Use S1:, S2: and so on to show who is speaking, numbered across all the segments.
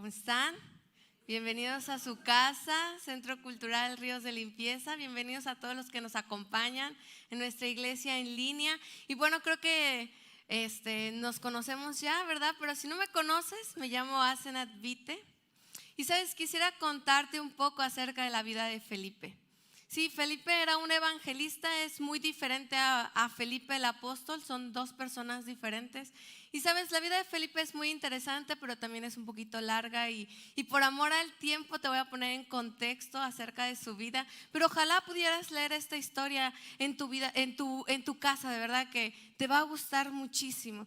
S1: ¿Cómo están? Bienvenidos a su casa, Centro Cultural Ríos de Limpieza. Bienvenidos a todos los que nos acompañan en nuestra iglesia en línea. Y bueno, creo que nos conocemos ya, ¿verdad? Pero si no me conoces, me llamo Asenat Vite. Y sabes, quisiera contarte un poco acerca de la vida de Felipe. Sí, Felipe era un evangelista, es muy diferente a Felipe el apóstol, son dos personas diferentes. Y sabes, la vida de Felipe es muy interesante, pero también es un poquito larga y por amor al tiempo te voy a poner en contexto acerca de su vida. Pero ojalá pudieras leer esta historia en tu vida, en tu casa, de verdad que te va a gustar muchísimo.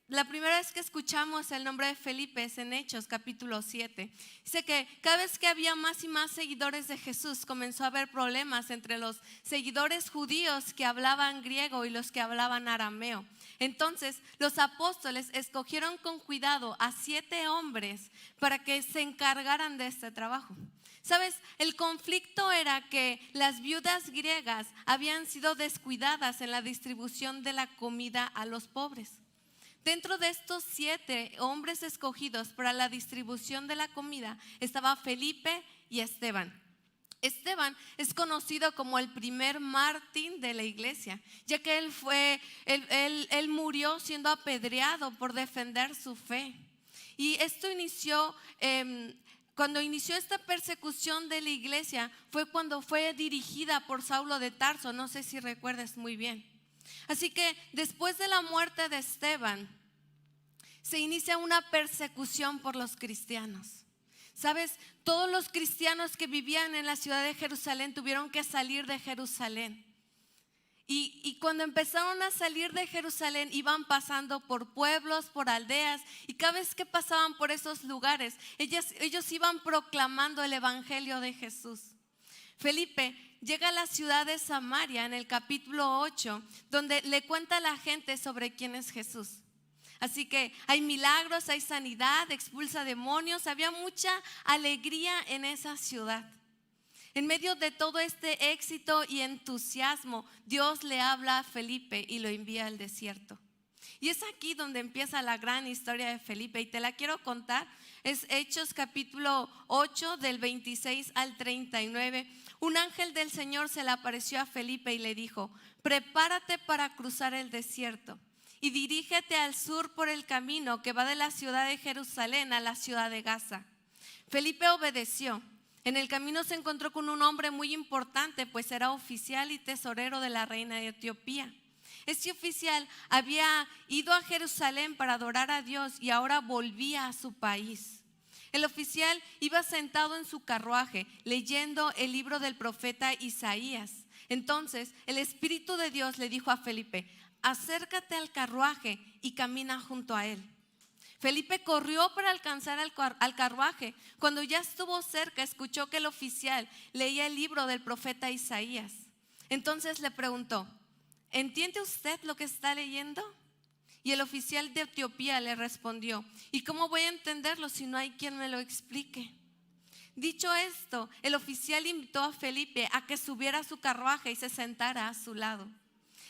S1: La primera vez que escuchamos el nombre de Felipe es en Hechos capítulo 7. Dice que cada vez que había más y más seguidores de Jesús, comenzó a haber problemas entre los seguidores judíos que hablaban griego y los que hablaban arameo. Entonces los apóstoles escogieron con cuidado a 7 hombres para que se encargaran de este trabajo. ¿Sabes? El conflicto era que las viudas griegas habían sido descuidadas en la distribución de la comida a los pobres. Dentro de estos 7 hombres escogidos para la distribución de la comida estaba Felipe y Esteban. Esteban es conocido como el primer mártir de la iglesia, ya que él murió siendo apedreado por defender su fe. Y esto inició, cuando inició esta persecución de la iglesia, fue cuando fue dirigida por Saulo de Tarso, no sé si recuerdas muy bien. Así que después de la muerte de Esteban, se inicia una persecución por los cristianos. ¿Sabes? Todos los cristianos que vivían en la ciudad de Jerusalén tuvieron que salir de Jerusalén. Y cuando empezaron a salir de Jerusalén, iban pasando por pueblos, por aldeas, y cada vez que pasaban por esos lugares, ellos iban proclamando el evangelio de Jesús. Felipe llega a la ciudad de Samaria en el capítulo 8, donde le cuenta a la gente sobre quién es Jesús. Así que hay milagros, hay sanidad, expulsa demonios, había mucha alegría en esa ciudad. En medio de todo este éxito y entusiasmo, Dios le habla a Felipe y lo envía al desierto. Y es aquí donde empieza la gran historia de Felipe y te la quiero contar. Es Hechos capítulo 8 del 26 al 39. Un ángel del Señor se le apareció a Felipe y le dijo: prepárate para cruzar el desierto y dirígete al sur por el camino que va de la ciudad de Jerusalén a la ciudad de Gaza. Felipe obedeció. En el camino se encontró con un hombre muy importante, pues era oficial y tesorero de la reina de Etiopía. Este oficial había ido a Jerusalén para adorar a Dios y ahora volvía a su país. El oficial iba sentado en su carruaje leyendo el libro del profeta Isaías. Entonces el Espíritu de Dios le dijo a Felipe: acércate al carruaje y camina junto a él. Felipe corrió para alcanzar al carruaje. Cuando ya estuvo cerca, escuchó que el oficial leía el libro del profeta Isaías. Entonces le preguntó: ¿entiende usted lo que está leyendo? Y el oficial de Etiopía le respondió: ¿y cómo voy a entenderlo si no hay quien me lo explique? Dicho esto, el oficial invitó a Felipe a que subiera a su carruaje y se sentara a su lado.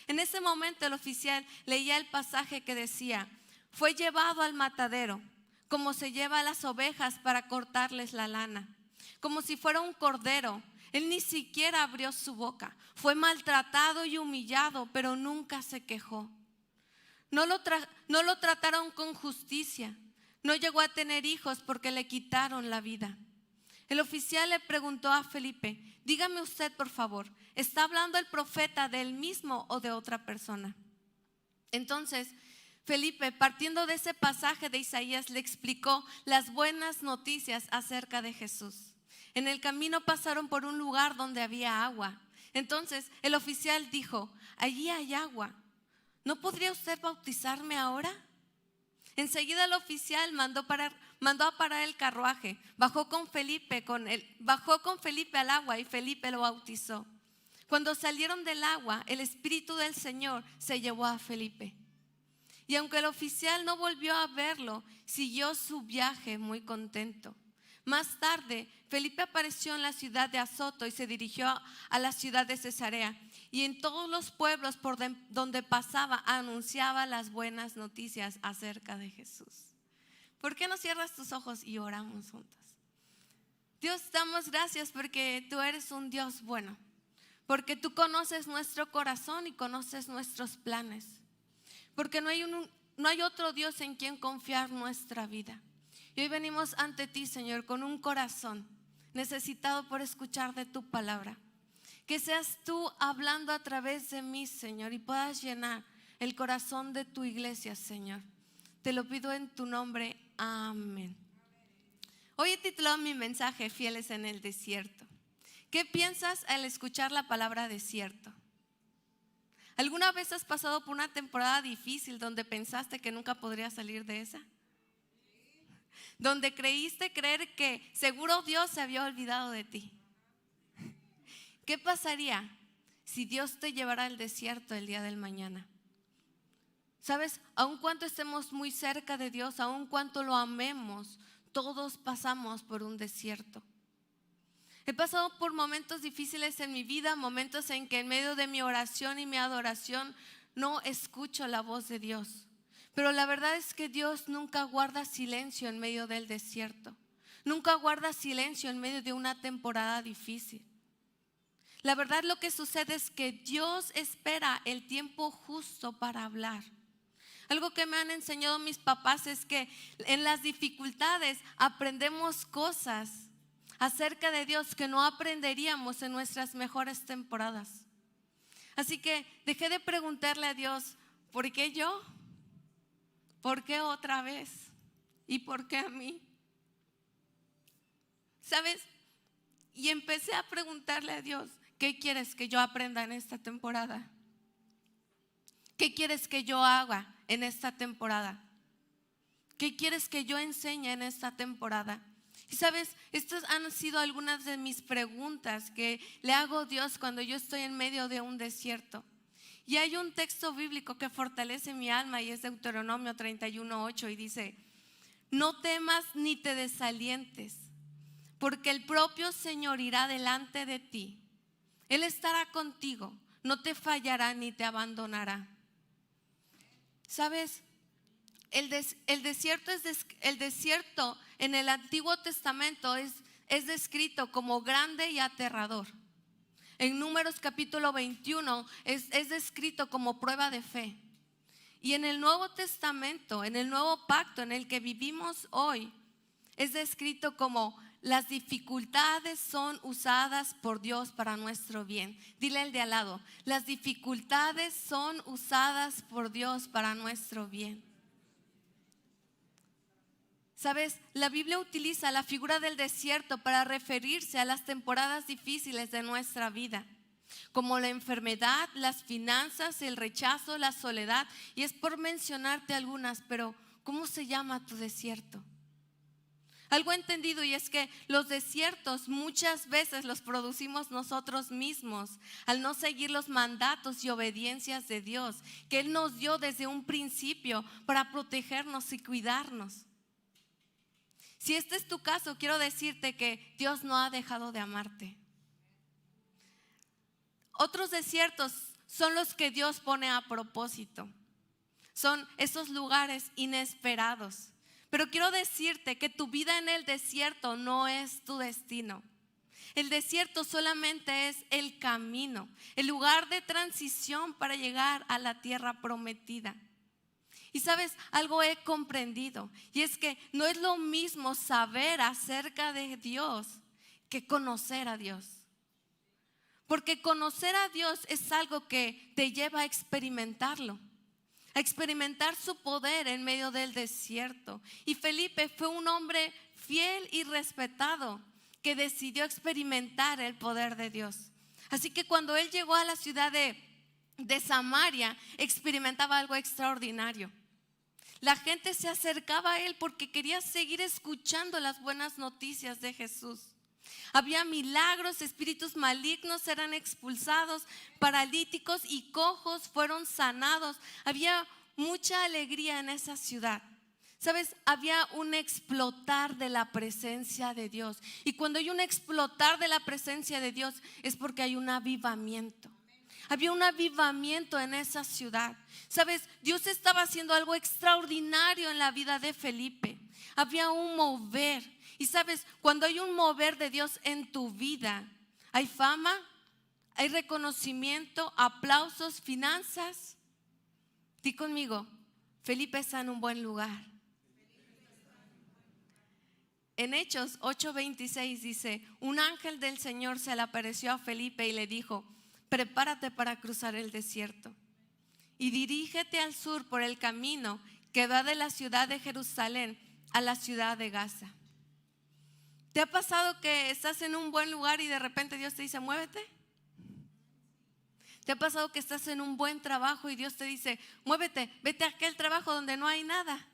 S1: En ese momento el oficial leía el pasaje que decía: fue llevado al matadero, como se lleva a las ovejas para cortarles la lana, como si fuera un cordero. Él ni siquiera abrió su boca. Fue maltratado y humillado, pero nunca se quejó. No lo trataron con justicia. No llegó a tener hijos porque le quitaron la vida. El oficial le preguntó a Felipe: dígame usted, por favor, ¿está hablando el profeta de él mismo o de otra persona? Entonces Felipe, partiendo de ese pasaje de Isaías, le explicó las buenas noticias acerca de Jesús. En el camino pasaron por un lugar donde había agua. Entonces el oficial dijo: allí hay agua. ¿No podría usted bautizarme ahora? Enseguida el oficial mandó a parar el carruaje, bajó con Felipe al agua y Felipe lo bautizó. Cuando salieron del agua, el Espíritu del Señor se llevó a Felipe. Y aunque el oficial no volvió a verlo, siguió su viaje muy contento. Más tarde, Felipe apareció en la ciudad de Azoto y se dirigió a la ciudad de Cesarea. Y en todos los pueblos por donde pasaba, anunciaba las buenas noticias acerca de Jesús. ¿Por qué no cierras tus ojos y oramos juntos? Dios, damos gracias porque tú eres un Dios bueno, porque tú conoces nuestro corazón y conoces nuestros planes, porque no hay otro Dios en quien confiar nuestra vida. Y hoy venimos ante ti, Señor, con un corazón necesitado por escuchar de tu palabra. Que seas tú hablando a través de mí, Señor, y puedas llenar el corazón de tu iglesia, Señor. Te lo pido en tu nombre. Amén. Hoy he titulado mi mensaje Fieles en el desierto. ¿Qué piensas al escuchar la palabra desierto? ¿Alguna vez has pasado por una temporada difícil donde pensaste que nunca podrías salir de esa? Donde creíste creer que seguro Dios se había olvidado de ti. ¿Qué pasaría si Dios te llevara al desierto el día del mañana? ¿Sabes? Aun cuando estemos muy cerca de Dios, aun cuando lo amemos, todos pasamos por un desierto. He pasado por momentos difíciles en mi vida, momentos en que en medio de mi oración y mi adoración no escucho la voz de Dios. Pero la verdad es que Dios nunca guarda silencio en medio del desierto. Nunca guarda silencio en medio de una temporada difícil. La verdad, lo que sucede es que Dios espera el tiempo justo para hablar. Algo que me han enseñado mis papás es que en las dificultades aprendemos cosas acerca de Dios que no aprenderíamos en nuestras mejores temporadas. Así que dejé de preguntarle a Dios, ¿por qué yo? ¿Por qué otra vez? ¿Y por qué a mí? ¿Sabes? Y empecé a preguntarle a Dios, ¿qué quieres que yo aprenda en esta temporada? ¿Qué quieres que yo haga en esta temporada? ¿Qué quieres que yo enseñe en esta temporada? Y sabes, estas han sido algunas de mis preguntas que le hago a Dios cuando yo estoy en medio de un desierto. Y hay un texto bíblico que fortalece mi alma y es Deuteronomio 31:8 y dice: no temas ni te desalientes, porque el propio Señor irá delante de ti. Él estará contigo, no te fallará ni te abandonará. ¿Sabes? El desierto en el Antiguo Testamento es descrito como grande y aterrador. En Números capítulo 21 es descrito como prueba de fe. Y en el Nuevo Testamento, en el Nuevo Pacto en el que vivimos hoy, es descrito como las dificultades son usadas por Dios para nuestro bien. Dile al de al lado, las dificultades son usadas por Dios para nuestro bien. ¿Sabes? La Biblia utiliza la figura del desierto para referirse a las temporadas difíciles de nuestra vida, como la enfermedad, las finanzas, el rechazo, la soledad. Y es por mencionarte algunas, pero ¿cómo se llama tu desierto? Algo entendido, y es que los desiertos muchas veces los producimos nosotros mismos al no seguir los mandatos y obediencias de Dios que Él nos dio desde un principio para protegernos y cuidarnos. Si este es tu caso, quiero decirte que Dios no ha dejado de amarte. Otros desiertos son los que Dios pone a propósito. Son esos lugares inesperados. Pero quiero decirte que tu vida en el desierto no es tu destino. El desierto solamente es el camino, el lugar de transición para llegar a la tierra prometida. Y sabes, algo he comprendido, y es que no es lo mismo saber acerca de Dios que conocer a Dios. Porque conocer a Dios es algo que te lleva a experimentarlo. A experimentar su poder en medio del desierto. Y Felipe fue un hombre fiel y respetado que decidió experimentar el poder de Dios. Así que cuando él llegó a la ciudad de Samaria, experimentaba algo extraordinario. La gente se acercaba a él porque quería seguir escuchando las buenas noticias de Jesús. Había milagros, espíritus malignos eran expulsados, paralíticos y cojos fueron sanados. Había mucha alegría en esa ciudad. ¿Sabes? Había un explotar de la presencia de Dios. Y cuando hay un explotar de la presencia de Dios es porque hay un avivamiento. Había un avivamiento en esa ciudad. ¿Sabes? Dios estaba haciendo algo extraordinario en la vida de Felipe. Había un mover. Y sabes, cuando hay un mover de Dios en tu vida, hay fama, hay reconocimiento, aplausos, finanzas. Di conmigo, Felipe está en un buen lugar. En Hechos 8:26 dice, un ángel del Señor se le apareció a Felipe y le dijo, prepárate para cruzar el desierto y dirígete al sur por el camino que va de la ciudad de Jerusalén a la ciudad de Gaza. ¿Te ha pasado que estás en un buen lugar y de repente Dios te dice, muévete? ¿Te ha pasado que estás en un buen trabajo y Dios te dice, muévete, vete a aquel trabajo donde no hay nada?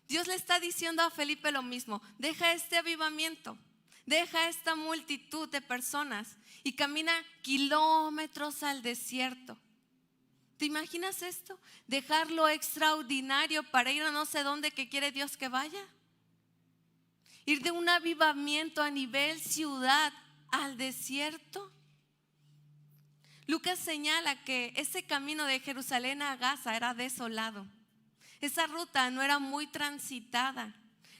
S1: Dios le está diciendo a Felipe lo mismo, deja este avivamiento, deja esta multitud de personas y camina kilómetros al desierto. ¿Te imaginas esto? Dejar lo extraordinario para ir a no sé dónde que quiere Dios que vaya. Ir de un avivamiento a nivel ciudad al desierto. Lucas señala que ese camino de Jerusalén a Gaza era desolado. Esa ruta no era muy transitada.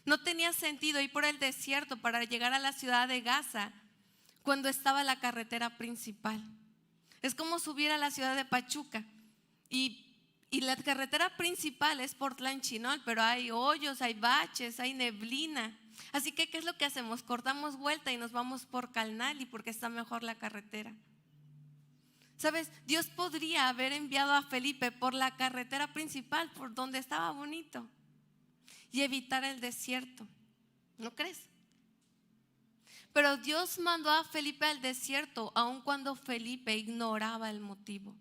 S1: No tenía sentido ir por el desierto para llegar a la ciudad de Gaza cuando estaba la carretera principal. Es como subir a la ciudad de Pachuca y la carretera principal es Portland-Chinol, pero hay hoyos, hay baches, hay neblina. Así que ¿qué es lo que hacemos? Cortamos vuelta y nos vamos por Calnali porque está mejor la carretera. ¿Sabes? Dios podría haber enviado a Felipe por la carretera principal, por donde estaba bonito, y evitar el desierto. ¿No crees? Pero Dios mandó a Felipe al desierto, aun cuando Felipe ignoraba el motivo.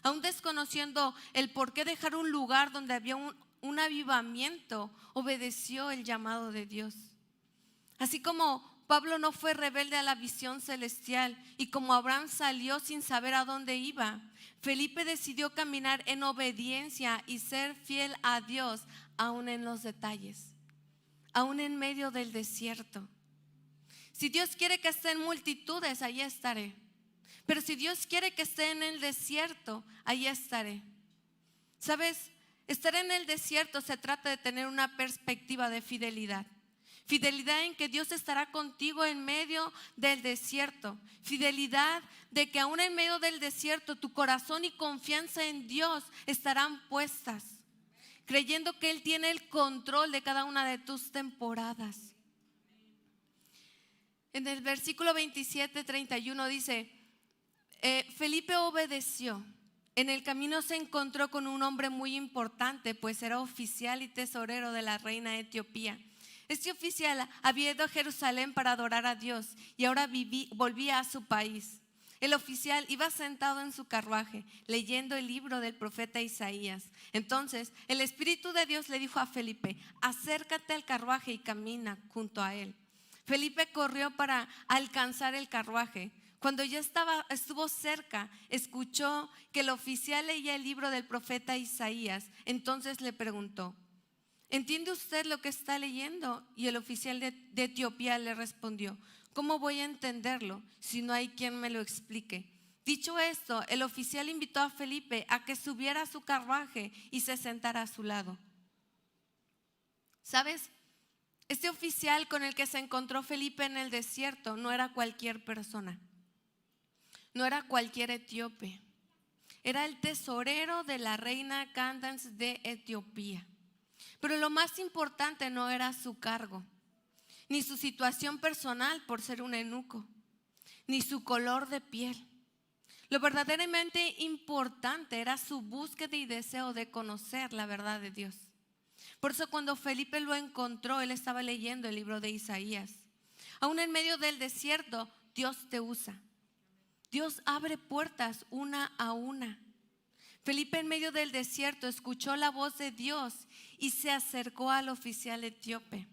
S1: Aún desconociendo el por qué dejar un lugar donde había un avivamiento, obedeció el llamado de Dios. Así como Pablo no fue rebelde a la visión celestial y como Abraham salió sin saber a dónde iba, Felipe decidió caminar en obediencia y ser fiel a Dios aún en los detalles, aún en medio del desierto. Si Dios quiere que esté en multitudes, allí estaré. Pero si Dios quiere que esté en el desierto, allí estaré. ¿Sabes? Estar en el desierto se trata de tener una perspectiva de fidelidad. Fidelidad en que Dios estará contigo en medio del desierto. Fidelidad de que aún en medio del desierto tu corazón y confianza en Dios estarán puestas, creyendo que Él tiene el control de cada una de tus temporadas. En el versículo 27-31 dice, Felipe obedeció. En el camino se encontró con un hombre muy importante, pues era oficial y tesorero de la reina de Etiopía. Este oficial había ido a Jerusalén para adorar a Dios y ahora volvía a su país. El oficial iba sentado en su carruaje leyendo el libro del profeta Isaías. Entonces el Espíritu de Dios le dijo a Felipe, acércate al carruaje y camina junto a él. Felipe corrió para alcanzar el carruaje. Cuando ya estuvo cerca, escuchó que el oficial leía el libro del profeta Isaías. Entonces le preguntó, ¿entiende usted lo que está leyendo? Y el oficial de Etiopía le respondió, ¿cómo voy a entenderlo si no hay quien me lo explique? Dicho esto, el oficial invitó a Felipe a que subiera a su carruaje y se sentara a su lado. ¿Sabes? Este oficial con el que se encontró Felipe en el desierto no era cualquier persona, no era cualquier etíope, era el tesorero de la reina Candace de Etiopía. Pero lo más importante no era su cargo, ni su situación personal por ser un eunuco, ni su color de piel. Lo verdaderamente importante era su búsqueda y deseo de conocer la verdad de Dios. Por eso cuando Felipe lo encontró, él estaba leyendo el libro de Isaías. Aún en medio del desierto, Dios te usa. Dios abre puertas una a una. Felipe en medio del desierto escuchó la voz de Dios y se acercó al oficial etíope.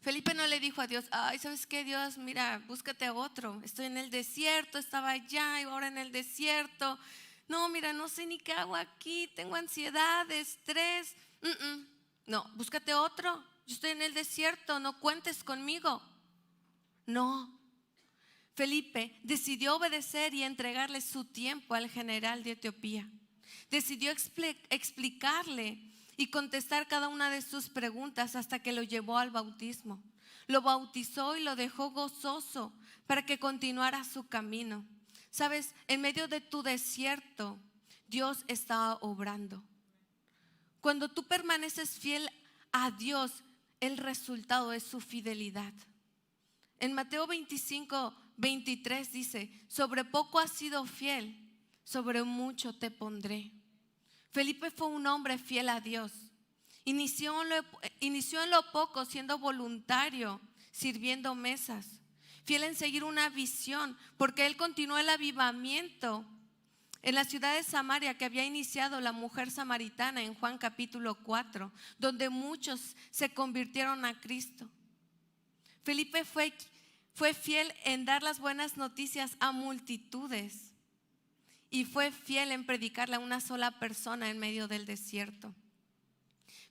S1: Felipe no le dijo a Dios, ay, ¿sabes qué, Dios? Mira, búscate a otro. Estoy en el desierto, estaba allá y ahora en el desierto. No, mira, no sé ni qué hago aquí, tengo ansiedad, estrés. No, búscate otro. Yo estoy en el desierto, no cuentes conmigo. No. Felipe decidió obedecer y entregarle su tiempo al general de Etiopía. Decidió explicarle y contestar cada una de sus preguntas hasta que lo llevó al bautismo. Lo bautizó y lo dejó gozoso para que continuara su camino. Sabes, en medio de tu desierto, Dios está obrando. Cuando tú permaneces fiel a Dios, el resultado es su fidelidad. En Mateo 25:23 dice: sobre poco has sido fiel, sobre mucho te pondré. Felipe fue un hombre fiel a Dios. Inició en lo poco siendo voluntario, sirviendo mesas. Fiel en seguir una visión, porque él continuó el avivamiento en la ciudad de Samaria que había iniciado la mujer samaritana en Juan capítulo 4, donde muchos se convirtieron a Cristo. Felipe fue fiel en dar las buenas noticias a multitudes y fue fiel en predicarle a una sola persona en medio del desierto.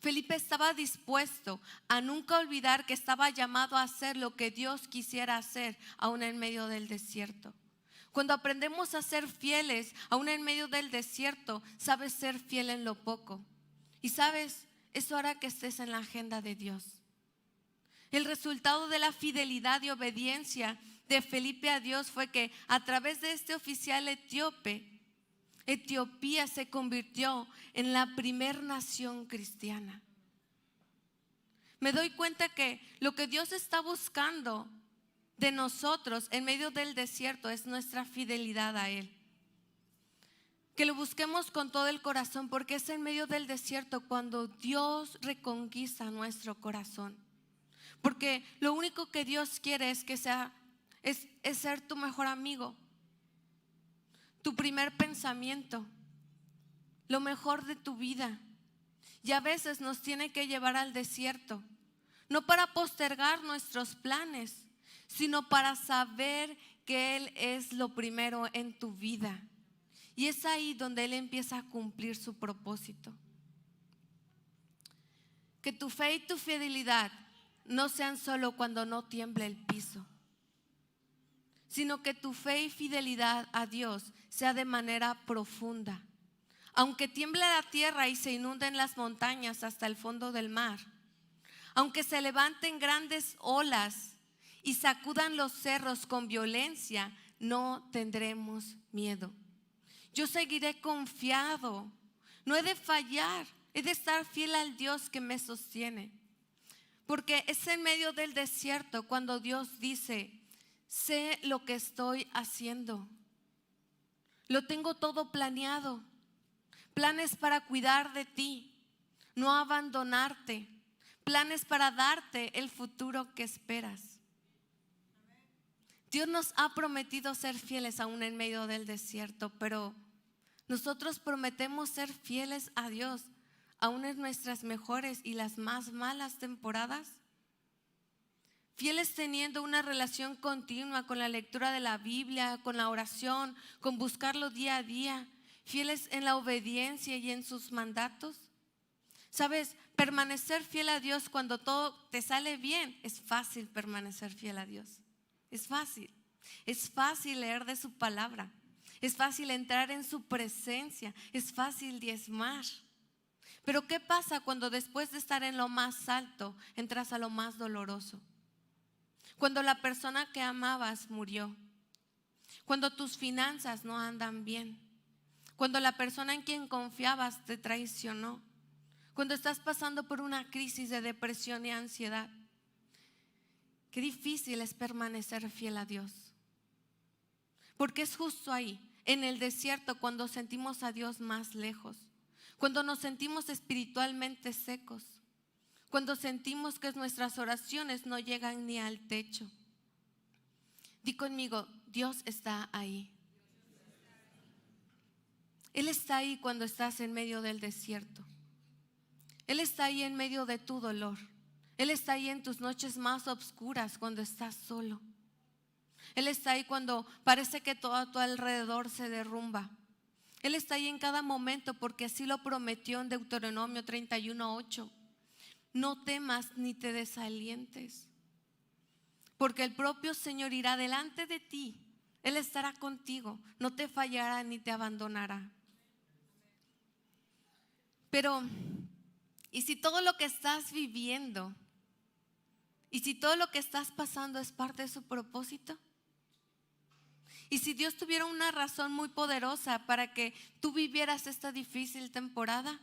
S1: Felipe estaba dispuesto a nunca olvidar que estaba llamado a hacer lo que Dios quisiera hacer aún en medio del desierto. Cuando aprendemos a ser fieles aún en medio del desierto, sabes ser fiel en lo poco. Y sabes, eso hará que estés en la agenda de Dios. El resultado de la fidelidad y obediencia de Felipe a Dios fue que a través de este oficial etíope, Etiopía se convirtió en la primer nación cristiana. Me doy cuenta que lo que Dios está buscando de nosotros en medio del desierto es nuestra fidelidad a Él. Que lo busquemos con todo el corazón, porque es en medio del desierto cuando Dios reconquista nuestro corazón. Porque lo único que Dios quiere es ser tu mejor amigo, tu primer pensamiento, lo mejor de tu vida. Y a veces nos tiene que llevar al desierto, no para postergar nuestros planes, sino para saber que Él es lo primero en tu vida. Y es ahí donde Él empieza a cumplir su propósito. Que tu fe y tu fidelidad no sean solo cuando no tiemble el piso, sino que tu fe y fidelidad a Dios sea de manera profunda. Aunque tiemble la tierra y se inunden las montañas hasta el fondo del mar, aunque se levanten grandes olas y sacudan los cerros con violencia, no tendremos miedo. Yo seguiré confiado, no he de fallar, he de estar fiel al Dios que me sostiene. Porque es en medio del desierto cuando Dios dice: sé lo que estoy haciendo, lo tengo todo planeado, planes para cuidar de ti, no abandonarte, planes para darte el futuro que esperas. Dios nos ha prometido ser fieles aún en medio del desierto, pero nosotros prometemos ser fieles a Dios aún en nuestras mejores y las más malas temporadas. Fieles teniendo una relación continua con la lectura de la Biblia, con la oración, con buscarlo día a día. Fieles en la obediencia y en sus mandatos. Sabes, permanecer fiel a Dios cuando todo te sale bien, es fácil permanecer fiel a Dios. Es fácil. Es fácil leer de su palabra. Es fácil entrar en su presencia. Es fácil diezmar. Pero ¿qué pasa cuando después de estar en lo más alto entras a lo más doloroso? Cuando la persona que amabas murió, cuando tus finanzas no andan bien, cuando la persona en quien confiabas te traicionó, cuando estás pasando por una crisis de depresión y ansiedad. Qué difícil es permanecer fiel a Dios, porque es justo ahí, en el desierto, cuando sentimos a Dios más lejos, cuando nos sentimos espiritualmente secos, cuando sentimos que nuestras oraciones no llegan ni al techo. Di conmigo: Dios está ahí. Él está ahí cuando estás en medio del desierto. Él está ahí en medio de tu dolor. Él está ahí en tus noches más oscuras cuando estás solo. Él está ahí cuando parece que todo a tu alrededor se derrumba. Él está ahí en cada momento, porque así lo prometió en Deuteronomio 31:8. No temas ni te desalientes, porque el propio Señor irá delante de ti. Él estará contigo, no te fallará ni te abandonará. Pero Y si todo lo que estás viviendo y si todo lo que estás pasando es parte de su propósito, y si Dios tuviera una razón muy poderosa para que tú vivieras esta difícil temporada,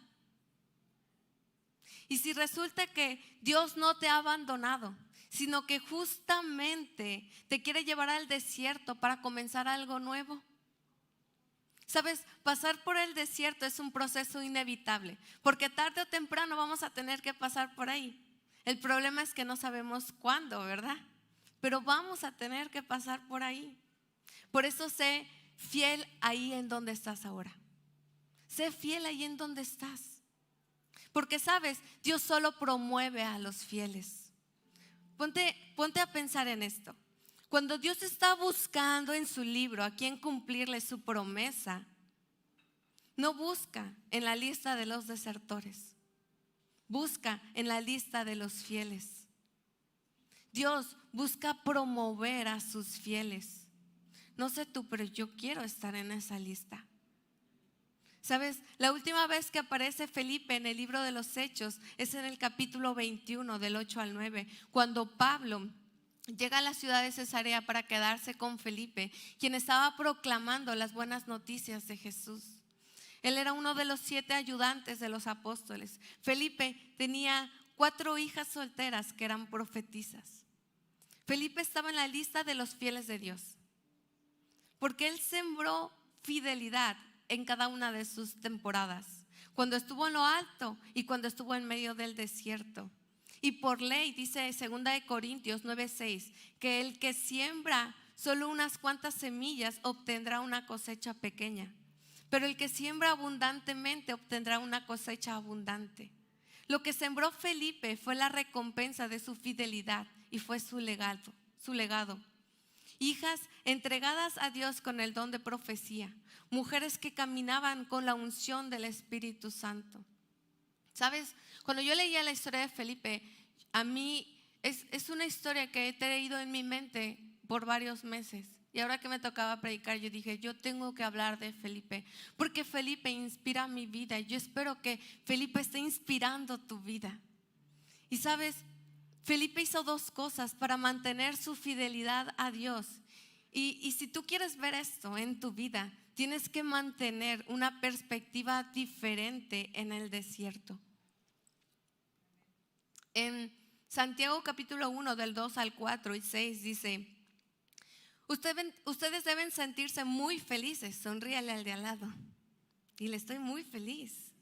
S1: y si resulta que Dios no te ha abandonado, sino que justamente te quiere llevar al desierto para comenzar algo nuevo. Sabes, pasar por el desierto es un proceso inevitable, porque tarde o temprano vamos a tener que pasar por ahí. El problema es que no sabemos cuándo, ¿verdad? Pero vamos a tener que pasar por ahí. Por eso sé fiel ahí en donde estás ahora. Sé fiel ahí en donde estás. Porque sabes, Dios solo promueve a los fieles. Ponte a pensar en esto. Cuando Dios está buscando en su libro a quien cumplirle su promesa, no busca en la lista de los desertores, busca en la lista de los fieles. Dios busca promover a sus fieles. No sé tú, pero yo quiero estar en esa lista. ¿Sabes? La última vez que aparece Felipe en el libro de los Hechos es en el capítulo 21 del 8 al 9, cuando Pablo llega a la ciudad de Cesarea para quedarse con Felipe, quien estaba proclamando las buenas noticias de Jesús. Él era uno de los 7 ayudantes de los apóstoles. Felipe tenía 4 hijas solteras que eran profetisas. Felipe estaba en la lista de los fieles de Dios, porque él sembró fidelidad en cada una de sus temporadas, cuando estuvo en lo alto y cuando estuvo en medio del desierto. Y por ley dice 2 Corintios 9:6 que el que siembra solo unas cuantas semillas obtendrá una cosecha pequeña, pero el que siembra abundantemente obtendrá una cosecha abundante. Lo que sembró Felipe fue la recompensa de su fidelidad y fue su legado. Hijas entregadas a Dios con el don de profecía, mujeres que caminaban con la unción del Espíritu Santo. ¿Sabes? Cuando yo leía la historia de Felipe, a mí es una historia que he traído en mi mente por varios meses. Y ahora que me tocaba predicar, yo dije, yo tengo que hablar de Felipe, porque Felipe inspira mi vida y yo espero que Felipe esté inspirando tu vida. Y sabes, Felipe hizo 2 cosas para mantener su fidelidad a Dios. Y si tú quieres ver esto en tu vida, tienes que mantener una perspectiva diferente en el desierto. En Santiago capítulo 1 del 2 al 4 y 6 dice: ustedes deben sentirse muy felices. Sonríale al de al lado. Dile, estoy muy feliz.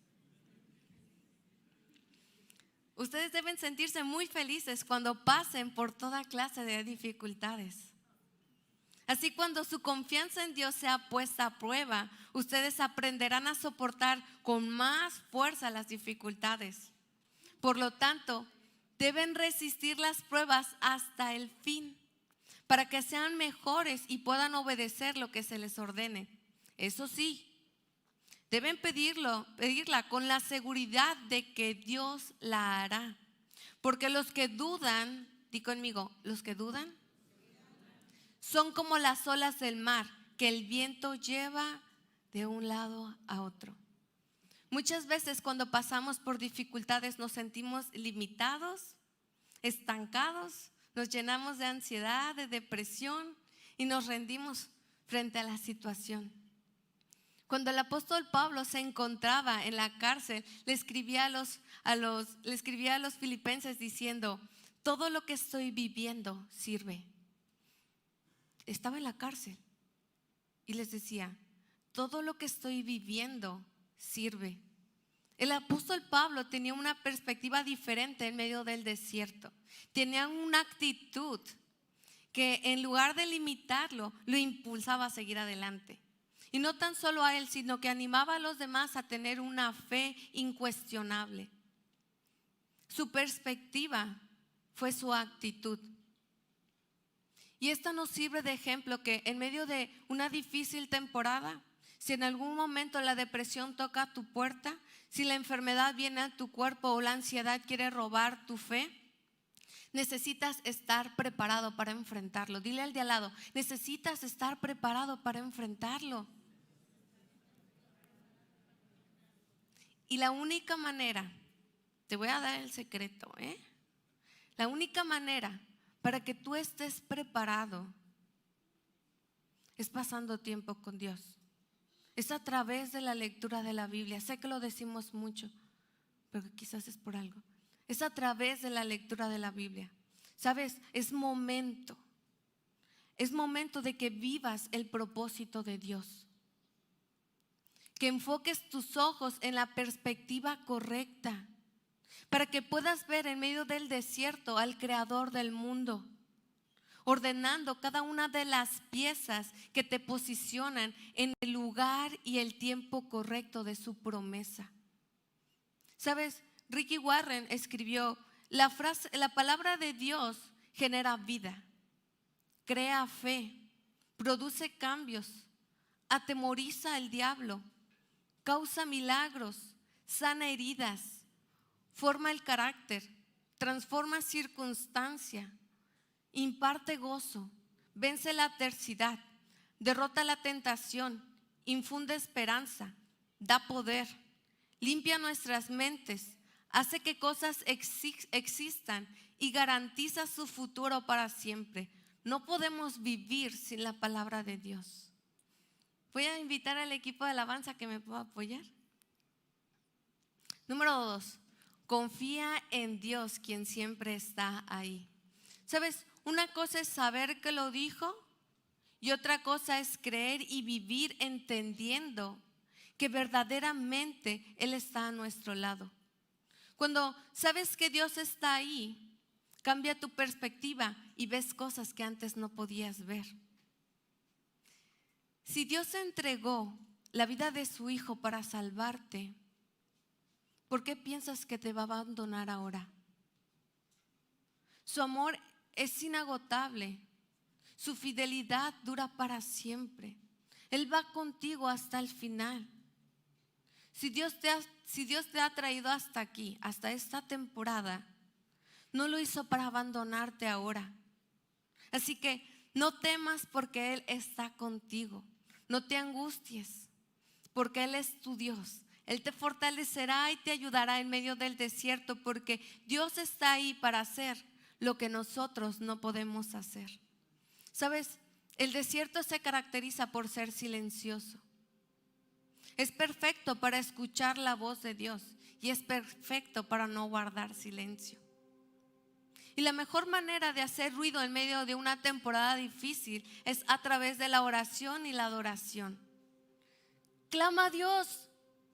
S1: Ustedes deben sentirse muy felices cuando pasen por toda clase de dificultades. Así, cuando su confianza en Dios sea puesta a prueba, ustedes aprenderán a soportar con más fuerza las dificultades. Por lo tanto, deben resistir las pruebas hasta el fin, para que sean mejores y puedan obedecer lo que se les ordene. Eso sí, deben pedirla con la seguridad de que Dios la hará. Porque los que dudan, di conmigo, los que dudan son como las olas del mar que el viento lleva de un lado a otro. Muchas veces cuando pasamos por dificultades nos sentimos limitados, estancados, nos llenamos de ansiedad, de depresión y nos rendimos frente a la situación. Cuando el apóstol Pablo se encontraba en la cárcel, le escribía a los filipenses diciendo: todo lo que estoy viviendo sirve. Estaba en la cárcel y les decía: todo lo que estoy viviendo sirve. El apóstol Pablo tenía una perspectiva diferente en medio del desierto. Tenía una actitud que, en lugar de limitarlo, lo impulsaba a seguir adelante. Y no tan solo a él, sino que animaba a los demás a tener una fe incuestionable. Su perspectiva fue su actitud. Y esto nos sirve de ejemplo, que en medio de una difícil temporada, si en algún momento la depresión toca tu puerta, si la enfermedad viene a tu cuerpo o la ansiedad quiere robar tu fe, necesitas estar preparado para enfrentarlo. Dile al de al lado: necesitas estar preparado para enfrentarlo. Y la única manera te voy a dar el secreto, La única manera para que tú estés preparado es pasando tiempo con Dios. Es a través de la lectura de la Biblia. Sé que lo decimos mucho, pero quizás es por algo. Es a través de la lectura de la Biblia. ¿Sabes? Es momento de que vivas el propósito de Dios. Que enfoques tus ojos en la perspectiva correcta, para que puedas ver en medio del desierto al Creador del mundo, ordenando cada una de las piezas que te posicionan en el lugar y el tiempo correcto de su promesa. ¿Sabes? Ricky Warren escribió, la palabra de Dios genera vida, crea fe, produce cambios, atemoriza al diablo, causa milagros, sana heridas, forma el carácter, transforma circunstancia, imparte gozo, vence la adversidad, derrota la tentación, infunde esperanza, da poder, limpia nuestras mentes, hace que cosas existan y garantiza su futuro para siempre. No podemos vivir sin la palabra de Dios. Voy a invitar al equipo de alabanza que me pueda apoyar. Número 2, confía en Dios, quien siempre está ahí. ¿Sabes? Una cosa es saber que lo dijo y otra cosa es creer y vivir entendiendo que verdaderamente Él está a nuestro lado. Cuando sabes que Dios está ahí, cambia tu perspectiva y ves cosas que antes no podías ver. Si Dios entregó la vida de su Hijo para salvarte, ¿por qué piensas que te va a abandonar ahora? Su amor es inagotable, su fidelidad dura para siempre. Él va contigo hasta el final. Si Dios te ha traído hasta aquí, hasta esta temporada, no lo hizo para abandonarte ahora. Así que no temas porque Él está contigo. No te angusties porque Él es tu Dios. Él te fortalecerá y te ayudará en medio del desierto, porque Dios está ahí para hacer lo que nosotros no podemos hacer. ¿Sabes? El desierto se caracteriza por ser silencioso. Es perfecto para escuchar la voz de Dios y es perfecto para no guardar silencio. Y la mejor manera de hacer ruido en medio de una temporada difícil es a través de la oración y la adoración. Clama a Dios.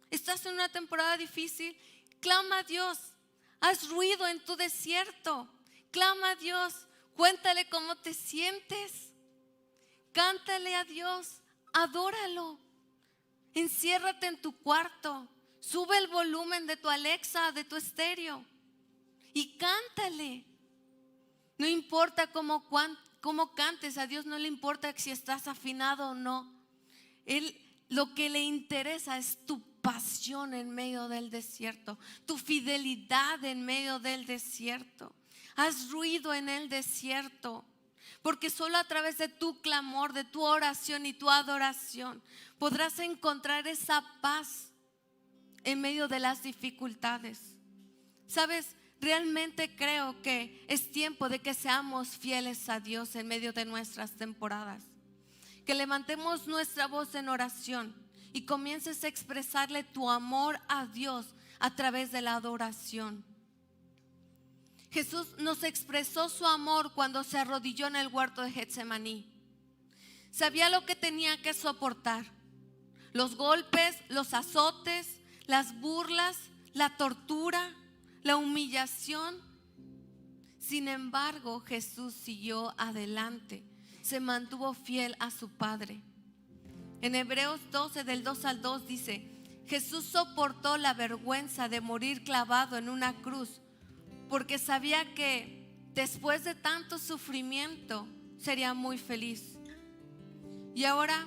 S1: ¿Estás en una temporada difícil? Clama a Dios. Haz ruido en tu desierto. Clama a Dios. Cuéntale cómo te sientes. Cántale a Dios. Adóralo. Enciérrate en tu cuarto. Sube el volumen de tu Alexa, de tu estéreo, y cántale. No importa cómo cantes, a Dios no le importa si estás afinado o no. Lo que le interesa es tu pasión en medio del desierto, tu fidelidad en medio del desierto. Haz ruido en el desierto, porque solo a través de tu clamor, de tu oración y tu adoración podrás encontrar esa paz en medio de las dificultades. ¿Sabes? Realmente creo que es tiempo de que seamos fieles a Dios en medio de nuestras temporadas. Que levantemos nuestra voz en oración y comiences a expresarle tu amor a Dios a través de la adoración. Jesús nos expresó su amor cuando se arrodilló en el huerto de Getsemaní. Sabía lo que tenía que soportar: los golpes, los azotes, las burlas, la tortura, la humillación. Sin embargo, Jesús siguió adelante, se mantuvo fiel a su Padre. En Hebreos 12, del 2 al 2 dice: Jesús soportó la vergüenza de morir clavado en una cruz, porque sabía que después de tanto sufrimiento sería muy feliz. Y ahora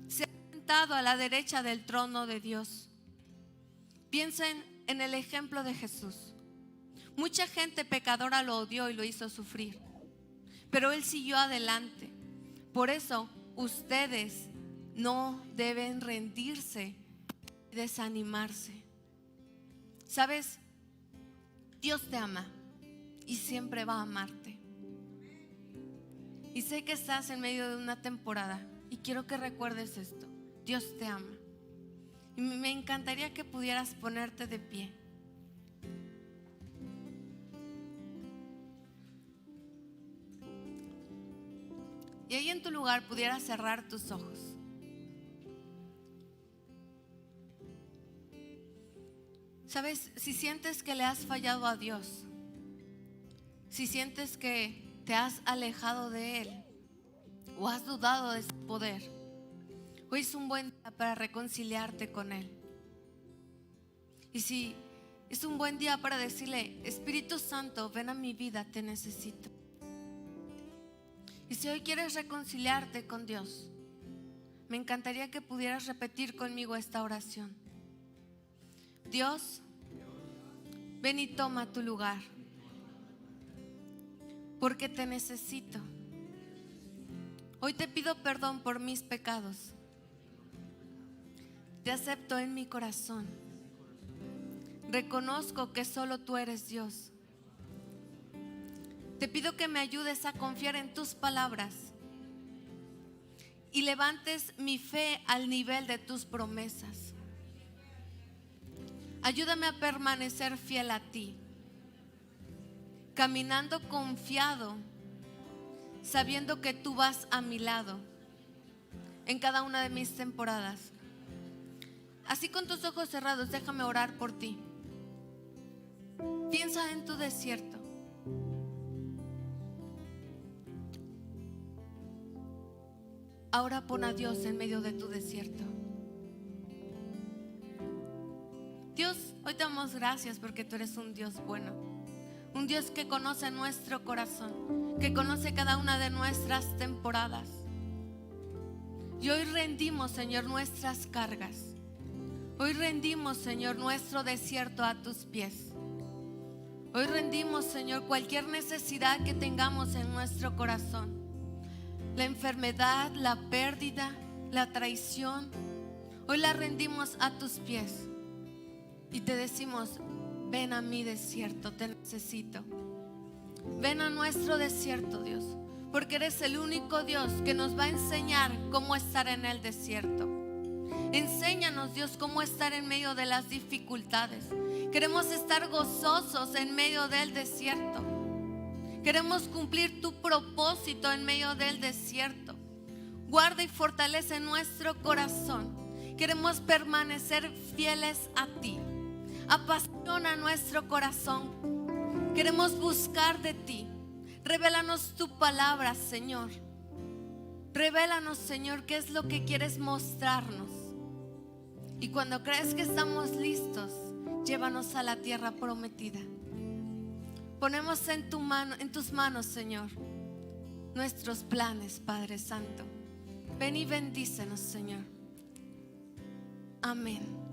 S1: se ha sentado a la derecha del trono de Dios. Piensen en el ejemplo de Jesús. Mucha gente pecadora lo odió y lo hizo sufrir, pero Él siguió adelante. Por eso ustedes no deben rendirse y desanimarse. ¿Sabes? Dios te ama y siempre va a amarte. Y sé que estás en medio de una temporada y quiero que recuerdes esto: Dios te ama. Y me encantaría que pudieras ponerte de pie. Y ahí en tu lugar pudieras cerrar tus ojos. ¿Sabes? Si sientes que le has fallado a Dios, si sientes que te has alejado de Él o has dudado de su poder, hoy es un buen día para reconciliarte con Él. Y si es un buen día para decirle: Espíritu Santo, ven a mi vida, te necesito. Y si hoy quieres reconciliarte con Dios, me encantaría que pudieras repetir conmigo esta oración: Dios, ven y toma tu lugar, porque te necesito. Hoy te pido perdón por mis pecados. Te acepto en mi corazón. Reconozco que solo tú eres Dios. Te pido que me ayudes a confiar en tus palabras y levantes mi fe al nivel de tus promesas. Ayúdame a permanecer fiel a ti, caminando confiado, sabiendo que tú vas a mi lado en cada una de mis temporadas. Así, con tus ojos cerrados, déjame orar por ti. Piensa en tu desierto. Ahora pon a Dios en medio de tu desierto. Dios, hoy te damos gracias porque tú eres un Dios bueno, un Dios que conoce nuestro corazón, que conoce cada una de nuestras temporadas. Y hoy rendimos, Señor, nuestras cargas. Hoy rendimos, Señor, nuestro desierto a tus pies. Hoy rendimos, Señor, cualquier necesidad que tengamos en nuestro corazón. La enfermedad, la pérdida, la traición, hoy la rendimos a tus pies. Y te decimos: ven a mi desierto, te necesito. Ven a nuestro desierto, Dios, porque eres el único Dios que nos va a enseñar cómo estar en el desierto. Enséñanos, Dios, cómo estar en medio de las dificultades. Queremos estar gozosos en medio del desierto. Queremos cumplir tu propósito en medio del desierto. Guarda y fortalece nuestro corazón. Queremos permanecer fieles a ti. Apasiona nuestro corazón. Queremos buscar de ti. Revélanos tu palabra, Señor. Revélanos, Señor, qué es lo que quieres mostrarnos. Y cuando crees que estamos listos, llévanos a la tierra prometida. Ponemos en tus manos, Señor, nuestros planes, Padre Santo. Ven y bendícenos, Señor. Amén.